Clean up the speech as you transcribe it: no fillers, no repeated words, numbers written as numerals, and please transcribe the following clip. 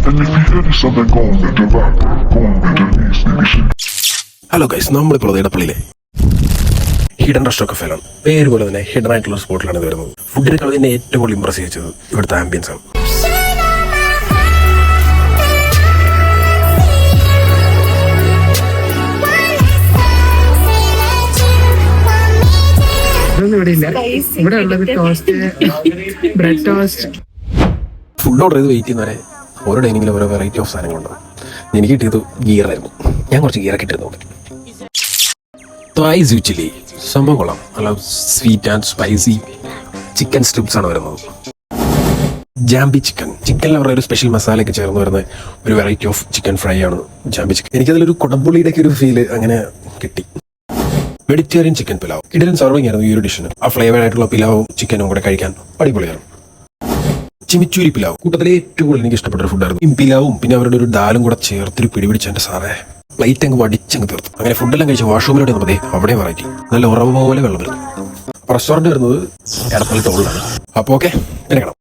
Hello guys, നമ്മളിപ്പോൾ ഇടപ്പള്ളിയിലെ hidden restaurant കഫേലാണ്. പേര് പോലെ തന്നെ ഹിഡൻ ആയിട്ടുള്ള സ്പോട്ടിലാണ് ഇത് വരുന്നത്. ഫുഡിനേക്കാൾ എന്നെ ഏറ്റവും കൂടുതൽ ഇമ്പ്രസ് ചെയ്യിച്ചത് ഇവിടുത്തെ ആംബിയൻസ് ആണ്. ഇവിടെ ഉള്ളത് toast, bread toast. Food order ചെയ്ത് വെയിറ്റ് ചെയ്യുന്നവരെ ഓരോ ഡൈനിങ്ങിലും ഓരോ വെറൈറ്റി ഓഫ് സാധനങ്ങളുണ്ടാവും. എനിക്ക് കിട്ടിയത് ഗീറായിരുന്നു. ഞാൻ കുറച്ച് ഗീറൊക്കെ ഇട്ടിരുന്നുണ്ട്. ത്രൈസ് ചില്ലി സംഭവം കൊള്ളാം. നല്ല sweet and spicy chicken strips ആണ് വരുന്നത്. ജാംബി ചിക്കനിൽ അവരുടെ ഒരു സ്പെഷ്യൽ മസാലയൊക്കെ ചേർന്ന് വരുന്ന ഒരു വെറൈറ്റി ഓഫ് ചിക്കൻ ഫ്രൈ ആണ് ജാംബി ചിക്കൻ. എനിക്കതിലൊരു കുടംപുള്ളിയുടെ ഒക്കെ ഒരു ഫീല് അങ്ങനെ കിട്ടി. വെജിറ്റേറിയൻ ചിക്കൻ പിലാവ് കിടിലൻ സർവിംഗ് ആയിരുന്നു ഈ ഒരു ഡിഷിന്. ആ ഫ്ലേവേഡ് ആയിട്ടുള്ള പിലാവും ചിക്കനും കൂടെ കഴിക്കാൻ അടിപൊളിയാണ്. ചിമിച്ചൂരി പിലാവ് കൂട്ടത്തിലെ ഏറ്റവും കൂടുതൽ എനിക്ക് ഇഷ്ടപ്പെട്ട ഒരു ഫുഡായിരുന്നു. ഈ പിലാവും പിന്നെ അവരുടെ ഒരു ദാലും കൂടെ ചേർത്തൊരു പിടിപിടിച്ചെന്റെ സാറേ പ്ലേറ്റ് അങ്ങ് വടിച്ചങ്ങ് തീർത്തു. അങ്ങനെ ഫുഡെല്ലാം കഴിച്ച് വാഷ്റൂമിലോട്ട് വന്നതേ അവിടെ വെറൈറ്റി നല്ല ഉറവ് പോലെ വെള്ളം വരുന്നു. റെസ്റ്റോറന്റ് വരുന്നത് എടപ്പള്ളി ടൗണിലാണ്. അപ്പോൾ ഓക്കെ, പിന്നെ കാണാം.